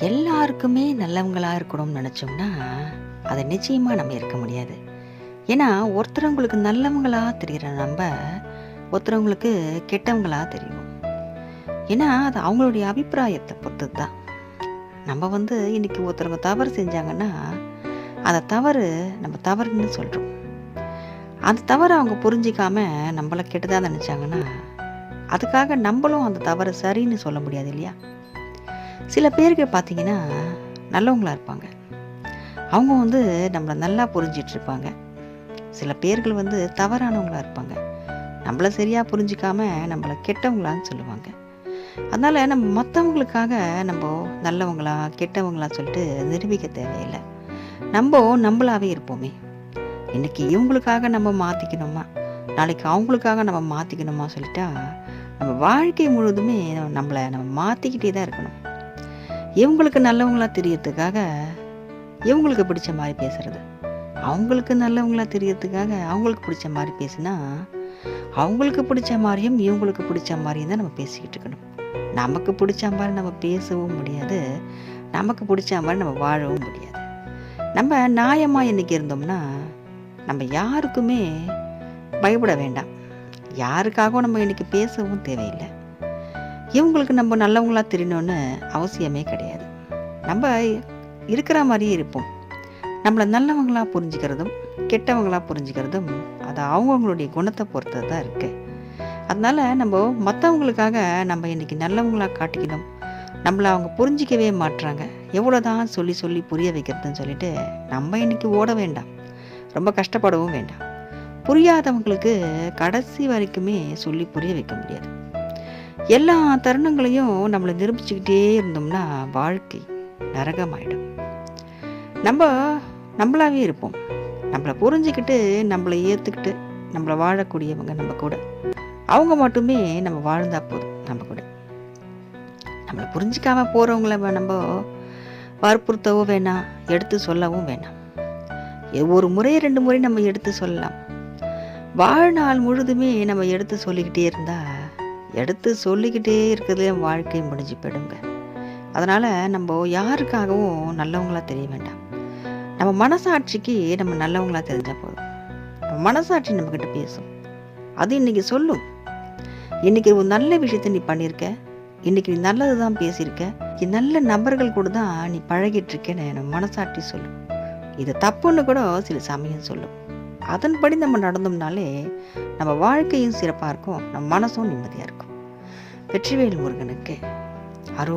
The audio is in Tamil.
எல்லாருக்குமே நல்லவங்களா இருக்கணும்னு நினச்சோம்னா, அதை நிச்சயமா நம்ம இருக்க முடியாது. ஏன்னா, ஒருத்தரவங்களுக்கு நல்லவங்களா தெரியிற நம்ப, ஒருத்தரவங்களுக்கு கெட்டவங்களா தெரிவோம். ஏன்னா, அது அவங்களுடைய அபிப்பிராயத்த பொறுத்தது தான். நம்ம இன்னைக்கு ஒருத்தவங்க தவறு செஞ்சாங்கன்னா, அந்த தவறு நம்ம தவறுன்னு சொல்றோம். அந்த தவற அவங்க புரிஞ்சிக்காம நம்மள கெட்டதா நெனச்சாங்கன்னா, அதுக்காக நம்பளும் அந்த தவற சரின்னு சொல்ல முடியாது இல்லையா? சில பேருக்கு பார்த்தீங்கன்னா, நல்லவங்களா இருப்பாங்க. அவங்க நம்மள நல்லா புரிஞ்சிட்ருப்பாங்க. சில பேர்கள் தவறானவங்களா இருப்பாங்க. நம்மள சரியா புரிஞ்சுக்காம நம்மள கெட்டவங்களான்னு சொல்லுவாங்க. அதனால நம்ம மத்தவங்களுக்காக நல்லவங்களா, கெட்டவங்களா சொல்லிட்டு நிரூபிக்க தேவையில்ல. நம்பளாவே இருப்போமே. இன்னைக்கு இவங்களுக்காக நம்ம மாத்திக்கணுமா, நாளைக்கு அவங்களுக்காக நம்ம மாத்திக்கணுமா சொல்லிட்டா, நம்ம வாழ்க்கை முழுவதுமே நம்ம மாத்திக்கிட்டே தான் இருக்கணும். இவங்களுக்கு நல்லவங்களா தெரியறதுக்காக இவங்களுக்கு பிடிச்ச மாரி பேசுறது. அவங்களுக்கு நல்லவங்களா தெரியறதுக்காக அவங்களுக்கு பிடிச்ச மாரி பேசினா, அவங்களுக்கு பிடிச்ச மாரியும், இவங்களுக்கு பிடிச்ச மாரியும் தான் நம்ம பேசிக்கிட்டு இருக்கணும். நமக்கு பிடிச்ச மாரி நம்ம பேசவும் முடியாது. நமக்கு பிடிச்ச மாரி நம்ம வாழவும் முடியாது. நம்ம நியாயமா இன்னைக்கு இருந்தோம்னா, நம்ம யாருக்குமே பயப்பட வேண்டாம். யாருக்காகவும் நம்ம இன்னைக்கு பேசவும் தேவையில்லை. இவங்களுக்கு நம்ம நல்லவங்களா தெரியணும்னு அவசியமே கிடையாது. நம்ம இருக்கிற மாரியே இருப்போம். நம்மள நல்லவங்களா புரிஞ்சுக்கிறதும், கெட்டவங்களா புரிஞ்சுக்கிறதும், அது அவங்கவங்களுடைய குணத்தை பொறுத்தது தான் இருக்கு. அதனால நம்ம மற்றவங்களுக்காக நம்ம இன்னைக்கு நல்லவங்களா காட்டிக்கணும். நம்மள அவங்க புரிஞ்சிக்கவே மாட்றாங்க. எவ்வளோதான் சொல்லி சொல்லி புரிய வைக்கிறதுன்னு சொல்லிட்டு நம்ம இன்னைக்கு ஓட வேண்டாம். ரொம்ப கஷ்டப்படவும் வேண்டாம். புரியாதவங்களுக்கு கடைசி வரைக்குமே சொல்லி புரிய வைக்க முடியாது. எல்லா தருணங்களையும் நம்மளை நிரூபிச்சுக்கிட்டே இருந்தோம்னா வாழ்க்கை நரகமாயிடும். நம்ம நம்மளாவே இருப்போம். நம்மளை புரிஞ்சுக்கிட்டு, நம்மளை ஏற்றுக்கிட்டு, நம்மளை வாழக்கூடியவங்க நம்ம கூட. அவங்க மட்டுமே நம்ம வாழ்ந்தா போதும் நம்ம கூட. நம்மளை புரிஞ்சிக்காம போகிறவங்கள நம்ம வற்புறுத்தவும் வேணாம், எடுத்து சொல்லவும் வேணாம். ஒரு முறை 2 முறை நம்ம எடுத்து சொல்லலாம். வாழ்நாள் முழுதுமே நம்ம எடுத்து சொல்லிக்கிட்டே இருந்தால், எடுத்து சொல்லிக்கிட்டே இருக்கிறதுலே வாழ்க்கை முடிஞ்சு போயிடுங்க. அதனால் நம்ம யாருக்காகவும் நல்லவங்களா தெரிய வேண்டாம். நம்ம மனசாட்சிக்கு நம்ம நல்லவங்களா தெரிஞ்சால் போதும். நம்ம மனசாட்சி நம்மக்கிட்ட பேசும். அது இன்றைக்கி சொல்லும். இன்றைக்கி ஒரு நல்ல விஷயத்தை நீ பண்ணியிருக்க, இன்றைக்கி நீ நல்லது தான் பேசியிருக்க, நல்ல நபர்கள் கூட தான் நீ பழகிட்டு இருக்கேன்னு நம்ம மனசாட்சி சொல்லும். இது தப்புன்னு கூட சில சமயம் சொல்லும். அதன்படி நம்ம நடந்தோம்னாலே நம்ம வாழ்க்கையும் சிறப்பாக இருக்கும், நம்ம மனசும் நிம்மதியாக இருக்கும். வெற்றிவேல் முருகனுக்கு அரோகரா.